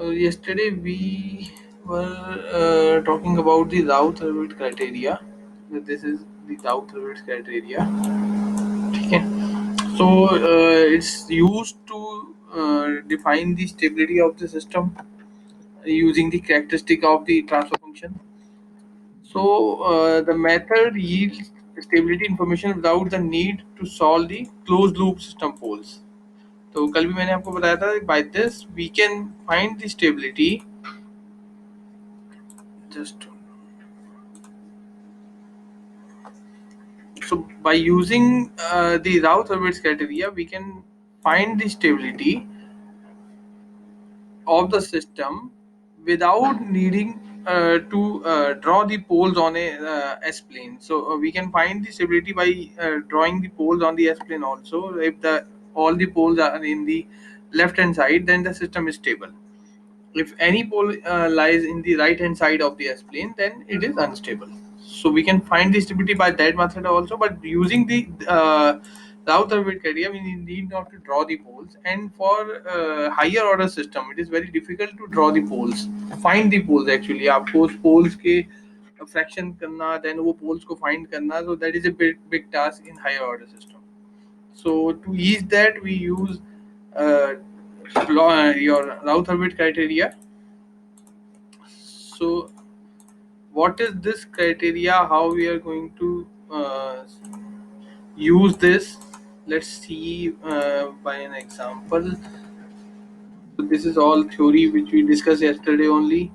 Yesterday we were talking about the Routh-Hurwitz criteria. This is the Routh-Hurwitz criteria. ठीक है. So it's used to define the stability of the system using the characteristic of the transfer function. So the method yields stability information without the need to solve the closed loop system poles. तो कल भी मैंने आपको बताया था by this we can find the stability. Just so by using the Routh-Hurwitz criteria, we can find the stability of the system without needing to draw the poles on a S-plane. So we can find the stability by drawing the poles on the S-plane also. If the all the poles are in the left hand side, then the system is stable. If any pole lies in the right hand side of the S-plane, then it is unstable. So we can find the stability by that method also, but using the Routh-Hurwitz criteria, we need not to draw the poles. And for higher order system, it is very difficult to draw the poles, find the poles actually. आपको उस poles के fraction करना, then वो poles को find करना, so that is a big task in higher order system. So to ease that, we use uh, your Routh-Hurwitz criteria. So what is this criteria? How we are going to use this? Let's see by an example. So this is all theory which we discussed yesterday only.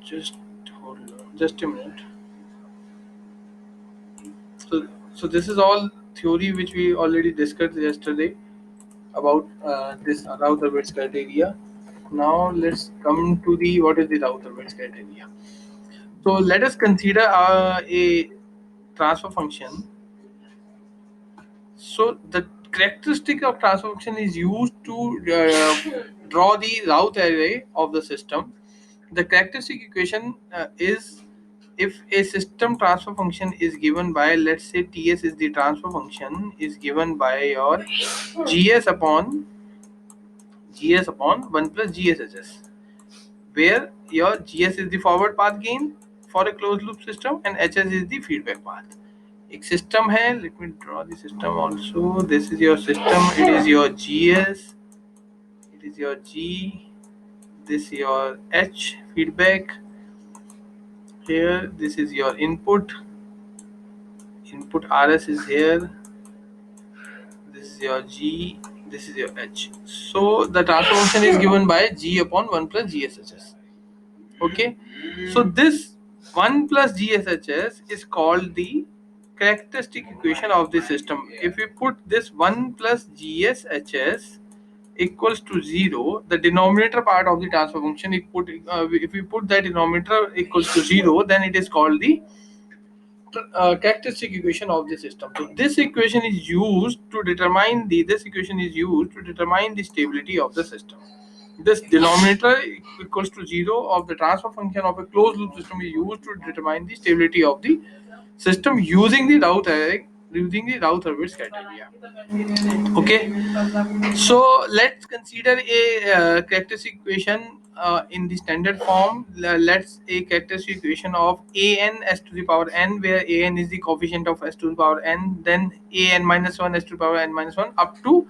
Just hold on, just a minute. So this is all theory which we already discussed yesterday about this Routh-Hurwitz criteria. Now let's come to the what is the Routh-Hurwitz criteria. So let us consider a transfer function. So the characteristic of transfer function is used to draw the Routh array of the system. The characteristic equation is if a system transfer function is given by, let's say Ts is the transfer function, is given by your gs upon 1 plus gshs, where your gs is the forward path gain for a closed loop system and hs is the feedback path. एक system है, let me draw the system also. This is your system, it is your gs, it is your g, this your h feedback. Here this is your input rs is here, this is your g, this is your h. So the transfer function is given by g upon 1 plus gshs. Okay, so this 1 plus gshs is called the characteristic equation of the system. If we put this 1 plus gshs equals to 0, the denominator part of the transfer function, if we put that denominator equals to 0, then it is called the characteristic equation of the system. So this equation is used to determine the stability of the system. This denominator equals to 0 of the transfer function of a closed loop system is used to determine the stability of the system using the Routh-Hurwitz criteria. Okay, so let's consider a characteristic equation in the standard form. Let's a characteristic equation of an s to the power n, where an is the coefficient of s to the power n, then an minus 1 s to the power n minus 1 up to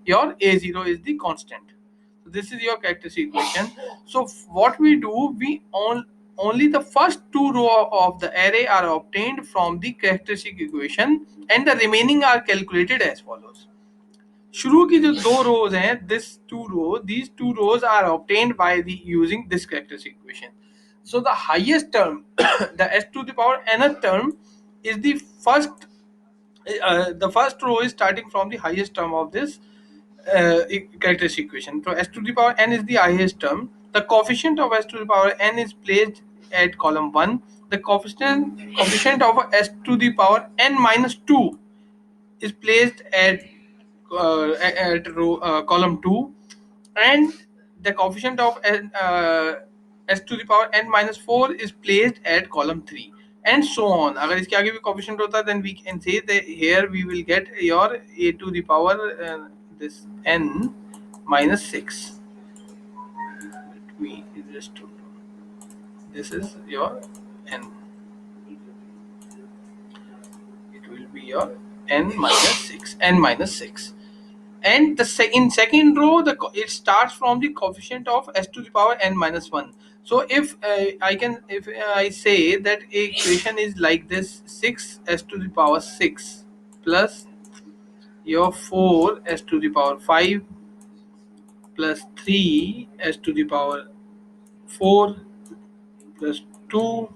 your a0 is the constant. So this is your characteristic equation. So what we do, only the first two row of the array are obtained from the characteristic equation and the remaining are calculated as follows. शुरू की जो दो रोज हैं, these two rows are obtained by the using this characteristic equation. So the highest term, the s to the power nth term, is the first row is starting from the highest term of this characteristic equation. So s to the power n is the highest term. The coefficient of s to the power n is placed at column 1. The coefficient of s to the power n minus 2 is placed at column 2, and the coefficient of s to the power n minus 4 is placed at column 3. and so on. अगर इसके आगे भी coefficient होता then we can say that here we will get your a to the power this n minus 6. We just this is your n. It will be your n minus 6, n minus 6. And in second row it starts from the coefficient of s to the power n minus 1. So if I say that a equation is like this, 6 s to the power 6 plus your 4 s to the power 5 plus 3 s to the power 4 plus 2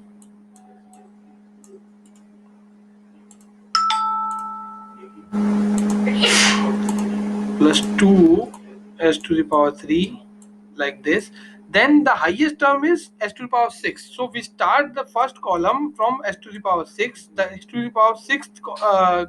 plus 2 s to the power 3, like this. Then the highest term is s to the power 6. So we start the first column from s to the power 6. The s to the power 6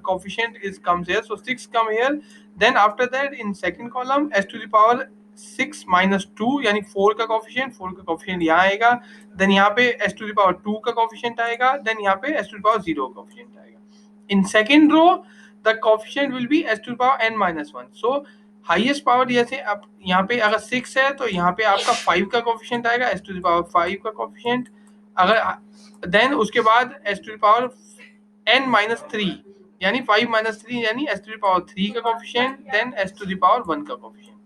coefficient is comes here. So 6 come here. Then after that in second column s to the power 6 minus 2 यानी 4 का coefficient यहाँ आएगा. Then यहाँ पे s to the power 2 का coefficient आएगा. Then यहाँ पे s to the power 0 का coefficient आएगा. In second row the coefficient will be s to the power n minus 1. So highest power जैसे अब यहाँ पे अगर 6 है तो यहाँ पे आपका 5 का कोफिशिएंट आएगा, s टू द पावर 5 का कोफिशिएंट. अगर देन उसके बाद s to the power n minus 3 यानी 5 माइनस 3 यानी s टू द पावर 3 का coefficient, then s to the power 1 का coefficient.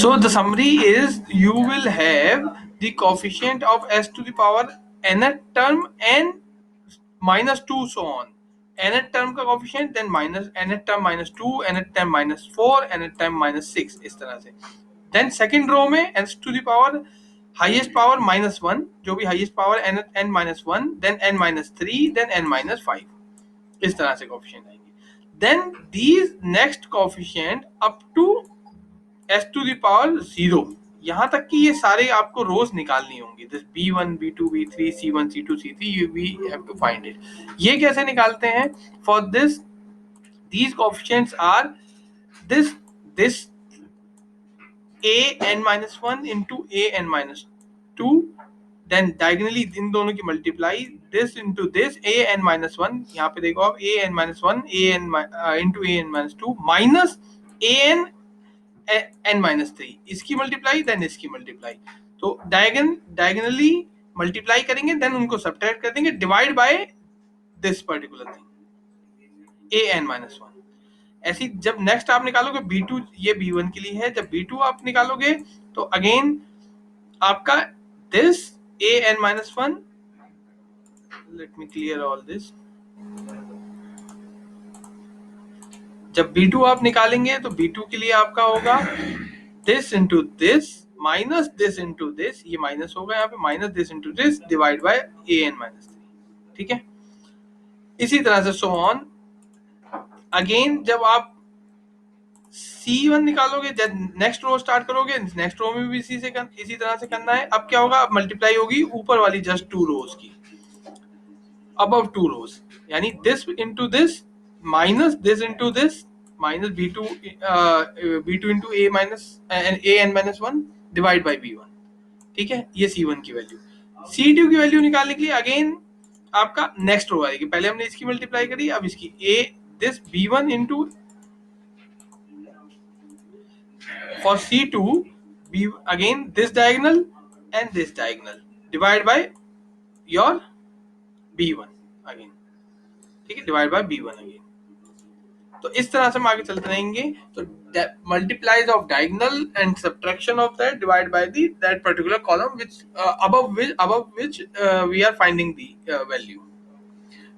So the summary is you will have the coefficient of s to the power nth term and minus 2 so on. nth term का coefficient then minus nth term minus 2, nth term minus 4, nth term minus 6 इस तरह से. Then second row में s to the power highest power minus 1 जो भी highest power n minus 1, then n minus 3, then n minus 5 इस तरह से coefficient आएंगे. Then these next coefficient up to s to the power 0, यहाँ तक कि ये सारे आपको रोज निकालनी होंगी. This b1 b2 b3 c1 c2 c3 we have to find it. ये कैसे निकालते हैं? For this these coefficients are this a n minus 1 into a n minus 2, then diagonally इन दोनों की multiply this into this a n minus 1. यहाँ पे देखो आप a n minus 1 a n into a n minus 2 minus a n n minus 3 इसकी multiply then इसकी multiply. तो diagonally multiply करेंगे देन उनको सब्ट्रैक्ट कर देंगे divide by this particular thing a n minus 1. ऐसी जब नेक्स्ट आप निकालोगे b2, ये b1 के लिए है, जब b2 आप निकालोगे तो अगेन आपका this a n minus 1, let me clear all this. जब b2 आप निकालेंगे तो b2 के लिए आपका होगा this into this minus this into this, ये माइनस होगा यहाँ पे, minus this into this divide by a n minus 3. ठीक है, इसी तरह से सो ऑन. अगेन जब आप c1 निकालोगे, जब नेक्स्ट रो स्टार्ट करोगे, नेक्स्ट रो में भी इसी तरह से करना है. अब क्या होगा, अब मल्टीप्लाई होगी ऊपर वाली जस्ट 2 रोज की, above 2 rows, यानी this into this minus this into this minus b2 into a minus a n minus 1 divide by b1. ठीक है, ये c1 की वैल्यू. c2 की वैल्यू निकालने के लिए अगेन आपका नेक्स्ट रो आएगी. पहले हमने इसकी मल्टीप्लाई करी, अब इसकी a this b1 into for c2 b again this diagonal and this diagonal divide by your b1 again. ठीक है, डिवाइड बाय b1 अगेन. तो इस तरह से हम आगे चलते रहेंगे. तो multiplies of diagonal and subtraction of that divide by the that particular column which above which we are finding the value.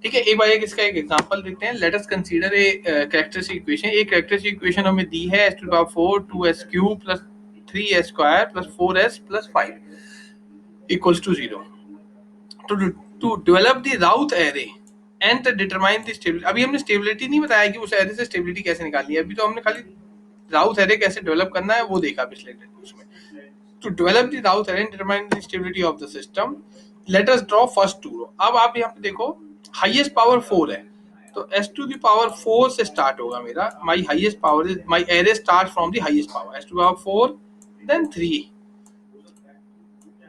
ठीक है, एक बार इसका एक एग्जांपल देखते हैं. Let us consider a characteristic equation. एक कैरेक्टरिस्टिक इक्वेशन हमें दी है s to the power 4 2s cube plus 3s square plus 4s plus 5 equals to 0. to develop the Routh array and determine the stability. अभी हमने stability नहीं बताया कि उस array से स्टेबिलिटी कैसे निकालनी है. अभी तो हमने खाली राउथ एरे कैसे डेवलप करना है वो देखा पिछले उसमें. To develop the Routh array and determine the stability of the system, let us draw first two row. अब आप यहाँ पे देखो हाईएस्ट पावर 4 है, तो s to the power 4 से स्टार्ट होगा मेरा. my highest power is my array starts from the highest power s to the power 4 then 3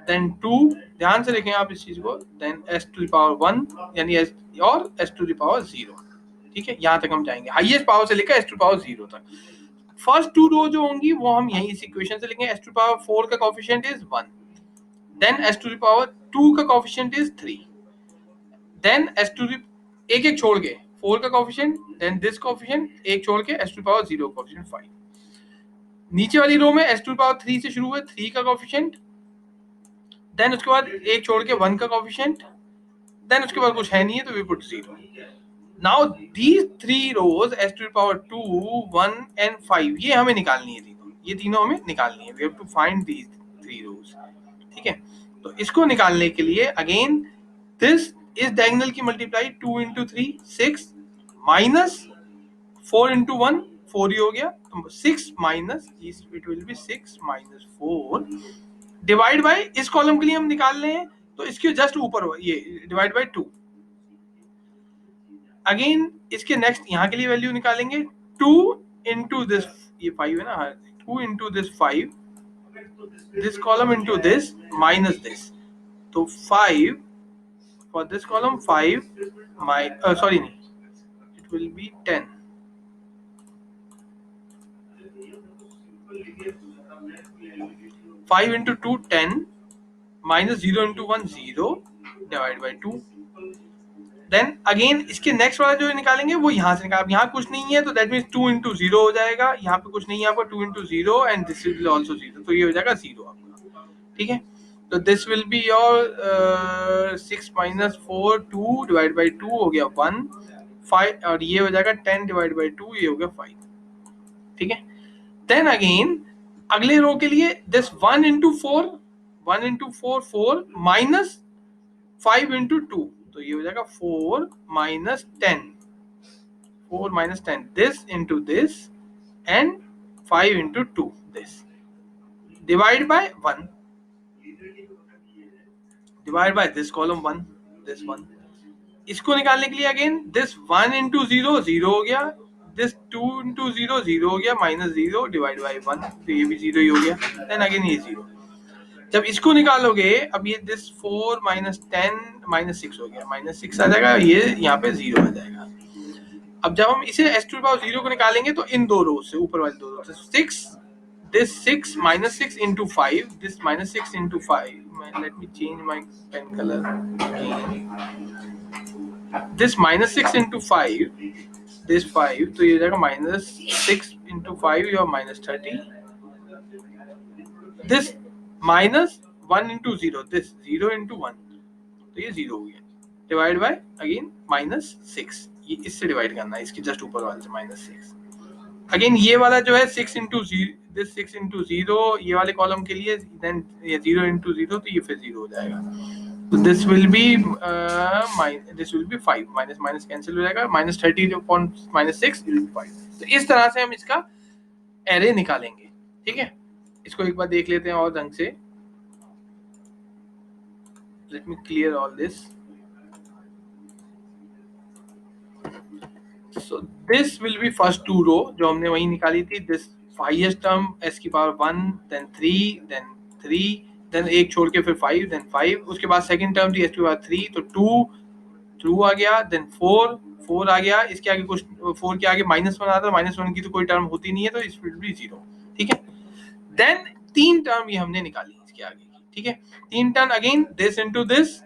then 2, ध्यान से देखें आप इस चीज को, then s to the power 1 यानी s और s टू द पावर 0। ठीक है, यहाँ तक हम जाएंगे हाईएस्ट पावर से लेकर s टू पावर 0 तक। फर्स्ट 2 रो जो होंगी वो हम यहीं इस इक्वेशन से लेंगे। s टू पावर 4 का coefficient is 1, then s to the power 2 का coefficient is 3, then s to the एक एक छोड़ के 4 का कोएफिशिएंट, देन दिस कोएफिशिएंट एक छोड़ के s टू पावर 0 कोएफिशिएंट 5। नीचे वाली रो में s टू पावर 3 से शुरू हुए 3 का कोएफिशिएंट, देन उसके बाद एक छोड़ के 1 का कोएफिशिएंट, देन उसके बाद कुछ है नहीं है तो we put 0। Now these 3 rows s to power 2, 1 and 5 ये हमें निकालनी है, तीनों ये तीनों हमें निकालनी है। We have to find these 3 rows. ठीक है, तो इसको निकालने के लिए अगेन दिस इज डायगोनल की मल्टीप्लाई 2 into 3 6 माइनस 4 into 1 4 ही हो गया, 6 minus it will be 6 minus 4 divide by, इस कॉलम के लिए हम निकाल रहे हैं तो इसके जस्ट ऊपर ये डिवाइड बाय 2। अगेन इसके नेक्स्ट यहाँ के लिए वैल्यू निकालेंगे 2 into दिस, ये 5 है ना, 2 into this 5, this column into this minus this, तो 5 for this column 5 my sorry it will be 10, 5 into 2 10 minus 0 into 1 0 divided by 2। Then again इसके नेक्स्ट वाला जो निकालेंगे वो यहाँ से निकाल, यहाँ कुछ नहीं है तो दैट मीन्स 2 into 0 हो जाएगा, यहाँ पे कुछ नहीं है आपका 2 into 0 and this will also 0, तो ये हो जाएगा 0 आपका। ठीक है, तो this will be your 6 minus 4 2 divide by 2 हो गया 1 5, और ये हो जाएगा 10 डिवाइड बाई 2 ये हो गया 5। ठीक है, देन अगेन अगले रो के लिए this 1 into 4 1 into 4 4 minus 5 into 2, तो ये हो जाएगा 4 minus 10 4 minus 10 this into this and 5 into 2 this divide by 1 divide by this column 1 this one। इसको निकालने के लिए अगेन दिस 1 into 0 0 हो गया, दिस 2 into 0 0 हो गया माइनस 0 डिवाइड बाई 1, तो ये भी 0 ही हो गया, देन अगेन ये 0। जब इसको निकालोगे अब ये दिस 4 minus 10 minus 6 हो गया, माइनस 6 आ जाएगा, ये यहाँ पे 0 आ जाएगा। अब जब हम इसे s टू द पावर 0 को निकालेंगे तो इन दो रो से, ऊपर वाले दो रो से 6 this 6 minus 6 into 5 this minus 6 into 5 let me change my pen color this minus 6 into 5 this 5, तो ये हो जाएगा minus 6 into 5 your minus 30, this minus 1 into 0 this 0 into 1, तो ये 0 हो गया, डिवाइड बाय अगेन माइनस 6, ये इससे डिवाइड करना है इसके जस्ट ऊपर वाले से माइनस 6। अगेन ये वाला जो है 6 into 0 दिस 6 into 0 ये वाले कॉलम के लिए, देन ये 0 into 0 तो ये फिर 0 हो जाएगा, तो this will be 5 minus minus cancel हो जाएगा, minus 30 upon minus 6 will be 5। तो इस तरह से हम इसका एरे निकालेंगे। ठीक है, इसको एक बार देख लेते हैं और ढंग से, let me clear all this. So this will be first two row जो हमने वही निकाली थी, this highest term s की पावर 1 then 3 then एक छोड़ के फिर 5 then 5, उसके बाद सेकंड टर्म थी s की पावर 3 तो 2 आ गया, then 4 आ गया, इसके आगे कुछ 4 के आगे -1 आता है, -1 की तो कोई टर्म होती नहीं है तो इस विल बी 0। ठीक है, देन 3 टर्म ये हमने निकाली इसके आगे की। ठीक है, 3 term again this into this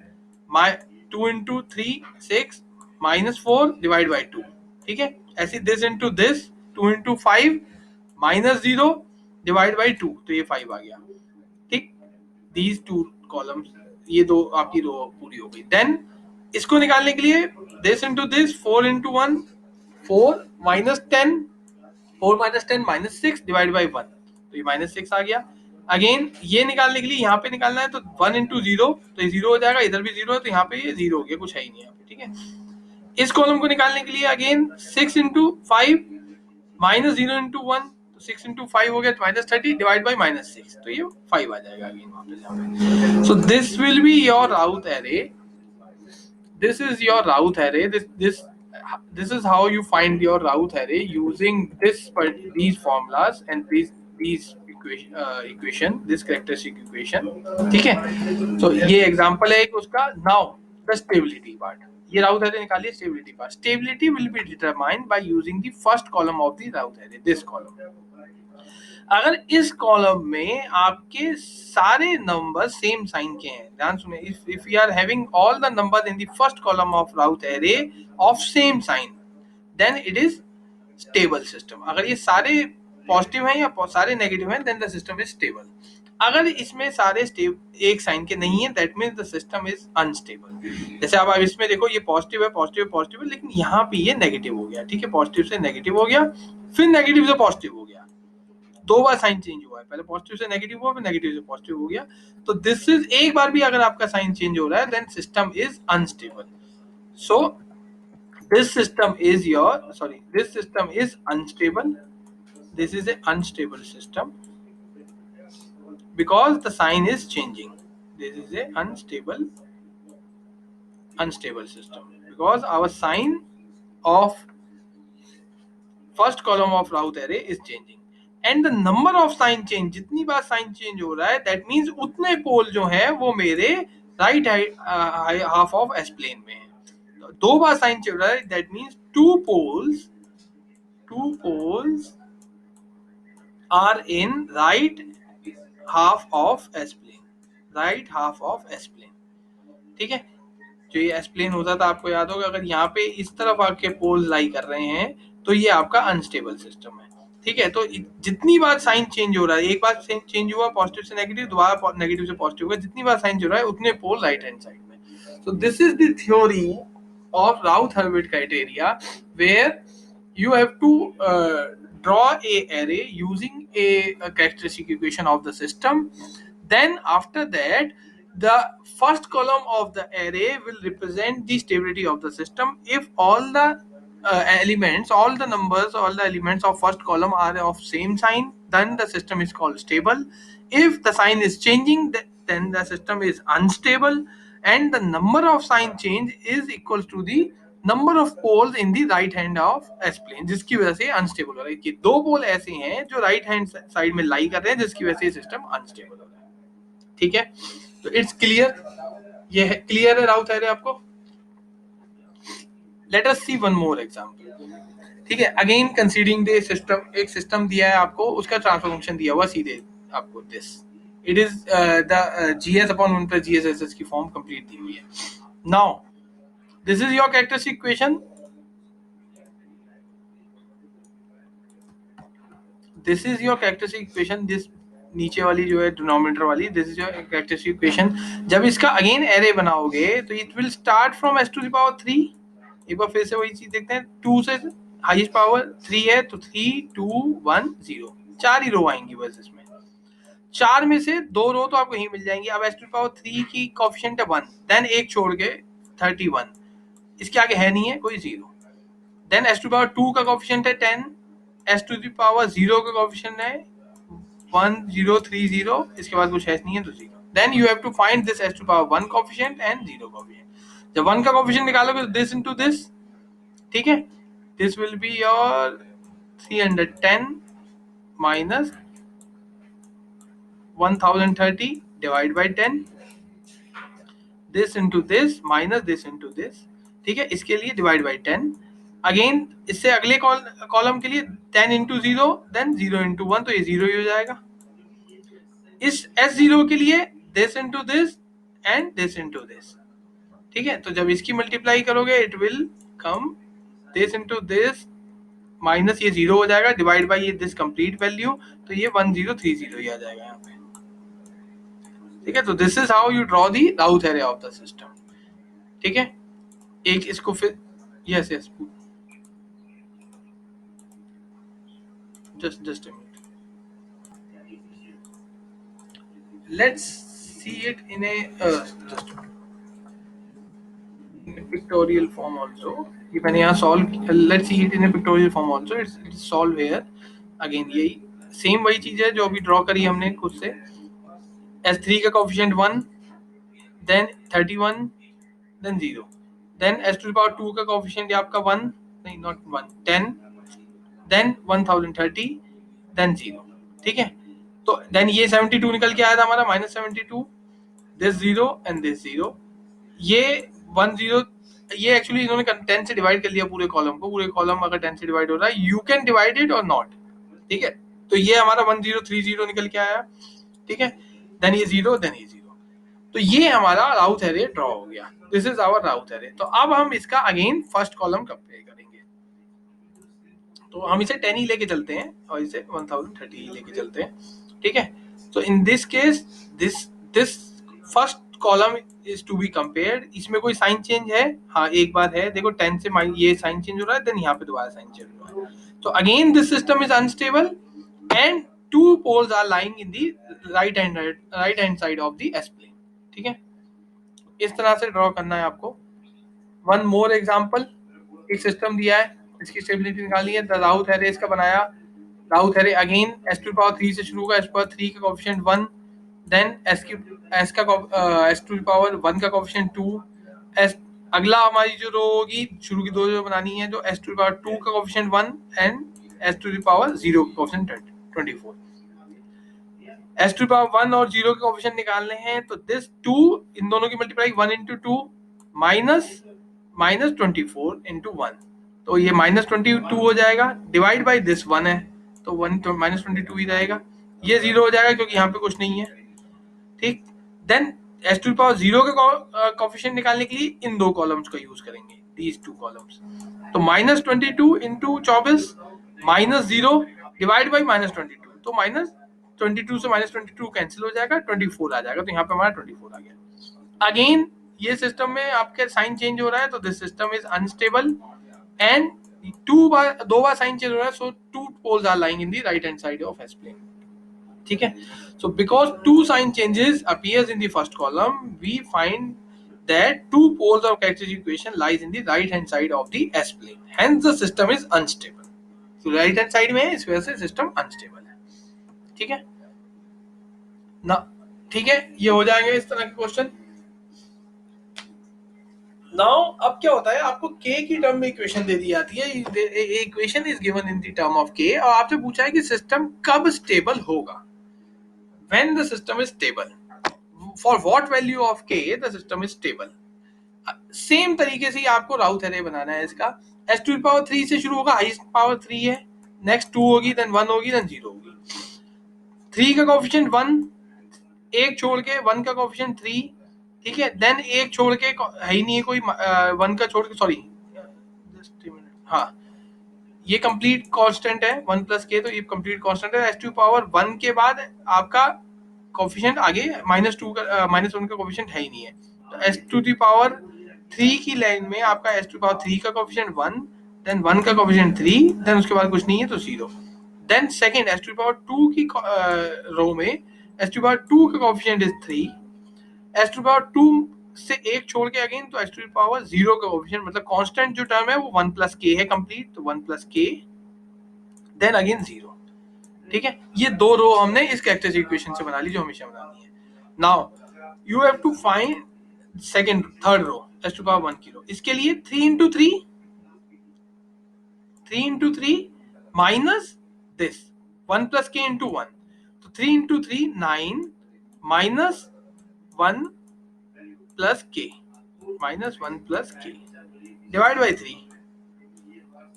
2 into 3 6 -4 divide bye 2। ठीक है, ऐसे this into this 2 into 5 -0 divide by 2, तो ये 5 आ गया। ठीक, दीज टू कॉलम्स, ये दो आपकी रो पूरी हो गई। देन इसको निकालने के लिए this into this 4 into 1 4 -10 4 -10 -6 divide by 1, तो ये -6 आ गया। अगेन ये निकालने के लिए यहाँ पे निकालना है तो 1 into 0 तो ये 0 हो जाएगा, इधर भी 0 है तो यहाँ पे ये 0 हो गया, कुछ है ही नहीं यहाँ पे। ठीक है, इस कॉलम को निकालने के लिए अगेन 6 into 5 -0 into 1 तो 6 into 5 हो गया -30 डिवाइड बाय -6, तो ये 5 आ जाएगा अगेन वहां पे। So this will be your राउथ array, this is your Raoult array. This is how you find your Raoult array using these formulas and these equation, this characteristic equation, ठीक है। तो ये example है एक उसका। नाउ द स्टेबिलिटी पार्ट, ये राउथ array निकालिए stability part. Stability will be determined by using the first column of the राउथ array, this column. अगर इस कॉलम में आपके सारे नंबर सेम साइन के हैं, ध्यान सुने, if you are having all the number in the first column of Routh array of same sign, then it is stable system. अगर ये सारे पॉजिटिव हैं या सारे नेगेटिव हैं, then the system is stable. अगर इसमें सारे एक साइन के नहीं है, that means the system is unstable. जैसे अब इसमें देखो, ये पॉजिटिव है, पॉजिटिव पॉजिटिव है, लेकिन यहाँ पे ये नेगेटिव हो गया, ठीक है, पॉजिटिव से नेगेटिव हो गया, फिर नेगेटिव से पॉजिटिव हो गया, दो बार साइन चेंज हुआ है, पहले पॉजिटिव से नेगेटिव हुआ, फिर नेगेटिव से पॉजिटिव हो गया। तो दिस इज, एक बार भी अगर आपका साइन चेंज हो रहा है, then system is unstable. So this system is your, sorry, this system is unstable, this is a unstable system because the sign is changing. This is a unstable system because our sign of first column of route array is changing and the number of sign change, जितनी बार sign change हो रहा है, that means उतने पोल जो है वो मेरे right half of S plane में है। दो बार साइन चल रहा है, that means two poles are in right half of S plane, right half of S plane, ठीक है। जो ये S plane होता था, आपको याद होगा, अगर यहाँ पे इस तरफ आपके पोल लाई कर रहे हैं तो ये आपका अनस्टेबल सिस्टम है, ठीक है। तो जितनी बार साइन चेंज हो रहा है, एक बार साइन चेंज हुआ पॉजिटिव से नेगेटिव, दोबारा नेगेटिव से पॉजिटिव हुआ, जितनी बार साइन चल रहा है उतने पोल राइट हैंड साइड में। So this is the theory of Routh-Hurwitz criteria, where you have to draw a array using a characteristic equation of the system. Then after that, the first column of the array will represent the stability of the system. If all the elements, all the numbers, all the elements of first column are of same sign, then the system is called stable. If the sign is changing, then the system is unstable, and the number of sign change is equals to the number of poles in the right hand of S plane, जिसकी वजह से unstable हो रहा है। कि दो पोल ऐसे हैं जो राइट हैंड साइड में लाई कर रहे हैं, जिसकी वजह से सिस्टम अनस्टेबल हो रहा है, ठीक है। तो इट्स क्लियर, ये है क्लियर है राउथ एरे आपको। लेट अस सी वन मोर एग्जांपल, ठीक है। अगेन कंसीडरिंग द सिस्टम, एक सिस्टम दिया है आपको, उसका ट्रांसफर फंक्शन दिया हुआ सीधे आपको, this it is the GS upon 1 plus GS की फॉर्म कंप्लीट दी हुई है। Now this is your characteristic equation, this is your characteristic equation, this नीचे वाली जो है डिनोमिनेटर वाली, this is your characteristic equation. जब इसका अगेन एरे बनाओगे तो it will start from s to the power 3। एक बार फिर से वही चीज देखते हैं, 2 से हाईएस्ट पावर 3 है, तो 3 2 1 0, चार ही रो आएंगी बस इसमें। चार में से दो रो तो आपको यही मिल जाएंगी। अब s टू द पावर 3 की कोएफिशिएंट है 1, देन एक छोड़ के 31, इसके आगे है नहीं है कोई 0। Then s to the power 2 का कोएफिशिएंट है 10, s टू द पावर 0 का कोएफिशिएंट है 1 0 3 0, इसके बाद कुछ है नहीं है तो 0। Then you have to find this s to power 1 coefficient and 0 coefficient. जब 1 का कोएफिशिएंट निकालोगे तो दिस इनटू दिस, ठीक है, this will be your 310 minus 1030 divide by 10, this into this minus this into this, ठीक है। इसके लिए डिवाइड बाय 10, अगेन इससे अगले कॉलम के लिए 10 इंटू 0, देन 0 इंटू 1, तो ये 0 ही हो जाएगा। इस S0 के लिए this into this and this into this, ठीक है। तो जब इसकी मल्टीप्लाई करोगे it will come this into this minus ये 0 हो जाएगा, डिवाइड बाय ये दिस कंप्लीट वैल्यू, तो ये 1030 ही आ जाएगा यहाँ पे, ठीक है। तो this is how you draw the राउथ array of the system, ठीक है। एक इसको फिर yes yes just a minute, let's see it in a just in a pictorial form also. ये मैंने यहाँ solve, let's see it in a pictorial form also, it's solve here। Again यही same वही चीज है जो अभी ड्रॉ करी हमने खुद से। S3 का coefficient 1, then 31, then 0, then s to the power 2 का कोएफिशिएंट आपका 1, नहीं नॉट 1, 10, देन 1030, देन 0, ठीक है। तो देन ये 72 निकल के आया था हमारा -72, दिस 0 एंड दिस 0, ये 10, ये एक्चुअली इन्होंने 10 से डिवाइड कर लिया पूरे कॉलम को। पूरे कॉलम अगर 10 से डिवाइड हो रहा है, यू कैन डिवाइड इट और नॉट, ठीक है। तो ये हमारा 1030 निकल के आया, ठीक है। देन ये 0, देन ये 0, तो ये हमारा राउथ एरे ड्रॉ हो गया। This is our Routh array. तो अब हम इसका अगेन फर्स्ट कॉलम कंपेयर करेंगे। तो हम इसे 10 ही लेके चलते हैं और इसे 1030 ही लेके चलते हैं, ठीक है। तो in this case this this first column is to be compared. इसमें कोई साइन चेंज है? हाँ, एक बार है, देखो 10 से ये साइन चेंज हो रहा है, देन यहाँ पे दोबारा साइन चेंज हो रहा है। तो again this system is unstable and two poles are lying in the right hand side of the S plane, ठीक है। इस तरह से ड्रॉ करना है आपको। वन मोर एग्जांपल, एक सिस्टम दिया है, इसकी स्टेबिलिटी निकालनी है। द राउथ एरे इसका बनाया, Routh array again s to power 3 से शुरू होगा, s पावर 3 का coefficient 1, then s to power 1 का कोएफिशिएंट 2, s अगला हमारी जो रो होगी, शुरू की दो जो बनानी है, जो s टू पावर 2 का coefficient 1 and s to power 0 का कोएफिशिएंट 24। s टू पावर 1 और 0 के कोएफिशिएंट निकालने हैं, तो दिस 2, इन दोनों की मल्टीप्लाई 1 into 2 माइनस -24 into 1, तो ये -22 हो जाएगा, डिवाइड बाई दिस 1 है, तो 1 तो -22 ही रहेगा। ये 0 हो जाएगा क्योंकि यहाँ पे कुछ नहीं है, ठीक। देन s टू पावर 0 के कोएफिशिएंट निकालने के लिए इन दो कॉलम्स का यूज करेंगे, दीज टू कॉलम्स। तो -22 into 24 -0 डिवाइड बाई -22, तो -22 से -22 कैंसिल हो जाएगा, 24 आ जाएगा, तो यहाँ पे हमारा 24 आ गया। अगेन ये सिस्टम में आपके साइन चेंज हो रहा है, तो this system is unstable and दो बार साइन चेंज हो रहा है, so two poles are lying in the right hand side of S plane, ठीक है। So because two sign changes appears in the first column, we find that two poles of characteristic equation lies in the right hand side of the S plane, hence the system is unstable। तो right hand side में है, इस वजह से system unstable है, ठीक है ना। ठीक है, ये हो जाएंगे इस तरह के क्वेश्चन। नाउ अब क्या होता है, आपको k की टर्म में इक्वेशन दे दी जाती है, equation is given in the term of k, और आपसे पूछा है कि सिस्टम कब स्टेबल होगा, when the system is stable, for what value of k the system is stable. Same तरीके से ही आपको राउथ एरे बनाना है इसका। s टू पावर 3 से शुरू होगा, हाईएस्ट पावर 3 है, नेक्स्ट 2 होगी, देन 1 होगी, देन 0 होगी। 3 का कोएफिशिएंट 1, एक छोड़ के 1 का कोएफिशिएंट 3, ठीक है। देन एक छोड़ के है ही नहीं है कोई, 1 का छोड़ के, सॉरी जस्ट मिनट, हाँ, ये कंप्लीट कांस्टेंट है 1 प्लस के, तो ये कंप्लीट कांस्टेंट है। s टू पावर 1 के बाद आपका कोएफिशिएंट आगे -2 का -1 का कोएफिशिएंट है ही नहीं है, तो s टू दी पावर 3 की लाइन में आपका s टू पावर 3 का कोएफिशिएंट 1, देन 1 का कोएफिशिएंट 3, देन उसके बाद कुछ नहीं है तो 0। Then second s to power 2 की रो में s टू पावर 2 का coefficient is 3, s to power 2 से एक छोड़ के अगेन, तो s टू पावर 0 का कोएफिशिएंट, मतलब कांस्टेंट जो टर्म है वो 1 प्लस के है कंप्लीट, तो 1 प्लस के, देन अगेन 0, ठीक है। ये दो रो हमने इस कैरेक्टरिस्टिक इक्वेशन से बना ली जो हमेशा बनानी है। Now you have to find second third row, s to power 1 की रो। इसके लिए 3 into 3 minus this 1 plus k into 1, तो 3 into 3 9 minus 1 plus k, minus 1 plus k divide by 3,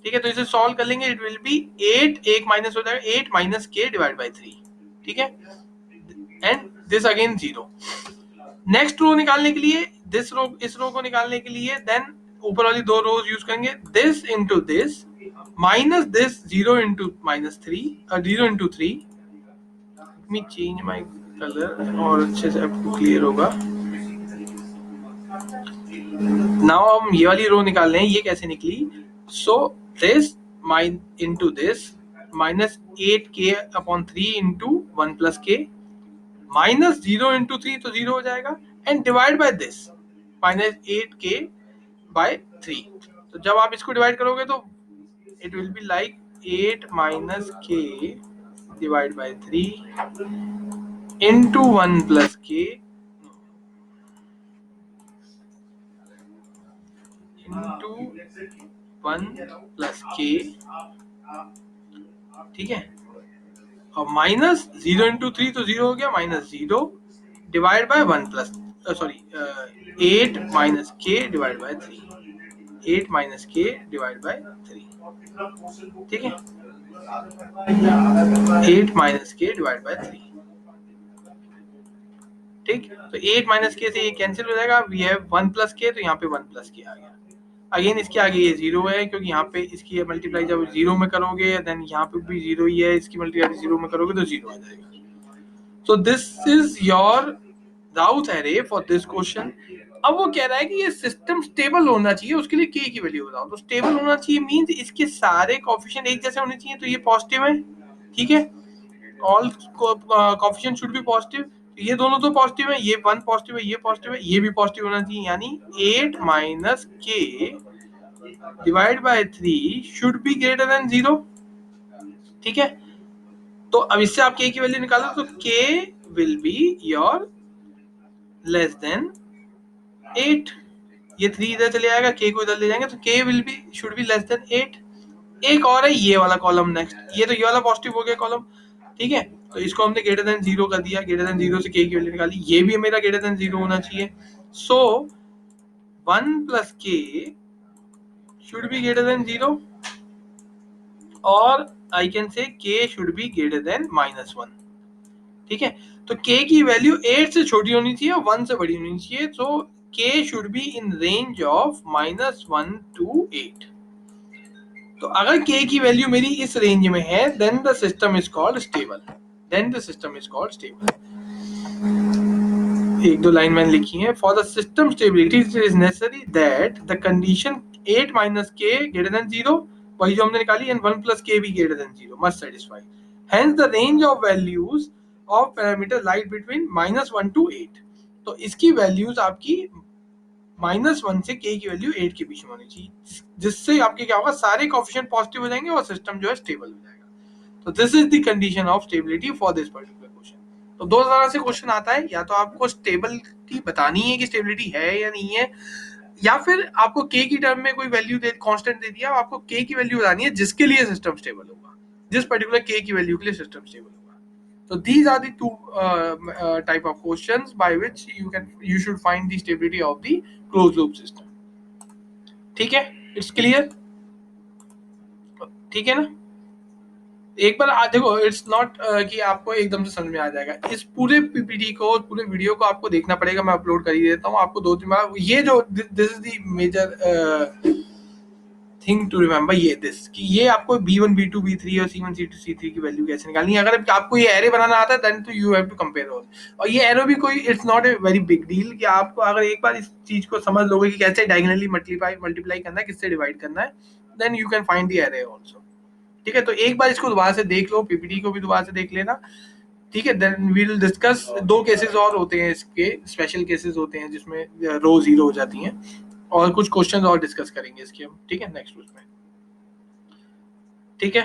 ठीक है। तो इसे सॉल्व कर लेंगे, इट विल बी 8, एक माइनस हो जाएगा, 8 माइनस के डिवाइड बाई 3, ठीक है। And this again 0। Next row निकालने के लिए, दिस रो, इस रो को निकालने के लिए, देन ऊपर वाली दो रोज यूज करेंगे, this into this minus this, 0 into -3, 0 into 3। Me change my colour और अच्छे से आपको क्लियर होगा। नाउ हम ये वाली रो निकाल रहे हैं, ये कैसे निकली, so this mine into this -8k upon 3 into 1 plus k, minus 0 into 3 तो 0 हो जाएगा, and divide by this -8k by 3। तो जब आप इसको डिवाइड करोगे तो it will be like 8 minus k divide by 3 into 1 plus k into 1 plus k, ठीक है। और माइनस 0 into 3 तो 0 हो गया, -0 divide by 1 plus sorry 8 minus k divide by 3, 8 minus k divide by 3, ठीक है, 8 माइनस के डिवाइड बाय 3, ठीक। तो 8 माइनस के से ये कैंसिल हो जाएगा, वी हैव 1 प्लस के, तो यहाँ पे 1 प्लस के आ गया। अगेन इसके आगे ये 0 है, क्योंकि यहाँ पे इसकी मल्टीप्लाई जब 0 में करोगे देन यहाँ पे भी 0 ही है, इसकी मल्टीप्लाई 0 में करोगे तो 0 आ जाएगा। So this is your Routh array for this question. अब वो कह रहा है कि ये सिस्टम स्टेबल होना चाहिए, उसके लिए k की वैल्यू बताओ। तो स्टेबल होना चाहिए मींस इसके सारे कोएफिशिएंट एक जैसे होने चाहिए, तो ये पॉजिटिव है, ठीक है, all coefficient should be positive. ये दोनों तो पॉजिटिव है, ये 1 पॉजिटिव है, ये पॉजिटिव है, ये भी पॉजिटिव होना चाहिए, यानी 8 minus k divide by 3 should be greater than 0, ठीक है। तो अब इससे आप k की वैल्यू निकालो, तो k will be your less than 8, ये 3 इधर चले जाएगा, k को इधर ले जाएंगे, तो k will be should be less than 8। एक और है ये वाला कॉलम नेक्स्ट, ये तो ये वाला पॉजिटिव हो गया कॉलम, ठीक है। तो इसको हमने ग्रेटर देन 0 कर दिया, ग्रेटर देन 0 से k की वैल्यू निकाली, ये भी मेरा ग्रेटर देन 0 होना चाहिए। सो 1 plus k should be greater than 0, और I can say k should be greater than -1, ठीक है। तो k की वैल्यू 8 से छोटी होनी चाहिए और 1 से बड़ी होनी चाहिए, तो k should be in range of -1 to 8। तो अगर k की वैल्यू मेरी इस रेंज में है then the system is called stable, then the system is called stable. एक दो लाइन मैंने लिखी है, for the system stability it is necessary that the condition 8 minus k greater than 0, वही जो हमने निकाली, एंड 1 प्लस के भी greater than 0 must satisfy, hence the range of values of parameter light between -1 to 8। तो इसकी वैल्यूज आपकी -1 से k की वैल्यू 8 के बीच में होनी चाहिए, जिससे आपके क्या होगा, सारे कोएफिशिएंट पॉजिटिव हो जाएंगे और सिस्टम जो है स्टेबल हो जाएगा। तो this is the condition of stability for this particular question. तो दो तरह से क्वेश्चन आता है, या तो आपको स्टेबिलिटी बतानी है कि स्टेबिलिटी है या नहीं है, या फिर आपको k की टर्म में कोई वैल्यू दे, कांस्टेंट दे दिया, आपको k की वैल्यू बतानी है जिसके लिए सिस्टम स्टेबल होगा, जिस पर्टिकुलर k की वैल्यू के लिए सिस्टम स्टेबल होगा। So these are the two type of questions by which you should find the stability of the closed loop system. ठीक है, इट्स क्लियर, ठीक है ना। एक बार देखो, इट्स नॉट कि आपको एकदम से समझ में आ जाएगा, इस पूरे पीपीटी को, पूरे वीडियो को आपको देखना पड़ेगा, मैं अपलोड कर ही देता हूँ आपको 2-3 बार। ये जो this is the major thing to remember, ये दिस कि ये आपको B1 B2 B3 और C1 C2 C3 की वैल्यू कैसे निकालनी है। अगर आपको ये एरे बनाना आता है देन तो you have to compare all, और ये एरो भी कोई it's not a very big deal, कि आपको अगर एक बार इस चीज को समझ लोगे कि कैसे डायगोनली मल्टीप्लाई करना है, किससे डिवाइड करना है, then you can find the array also, ठीक है। तो एक बार इसको दोबारा से देख लो, पीपीटी को भी दोबारा से देख लेना, ठीक है। देन वी विल डिस्कस, दो केसेस और होते हैं इसके, स्पेशल केसेस होते हैं जिसमें रो जीरो हो जाती हैं, और कुछ क्वेश्चंस और डिस्कस करेंगे इसके हम, ठीक है, नेक्स्ट उसमें, ठीक है।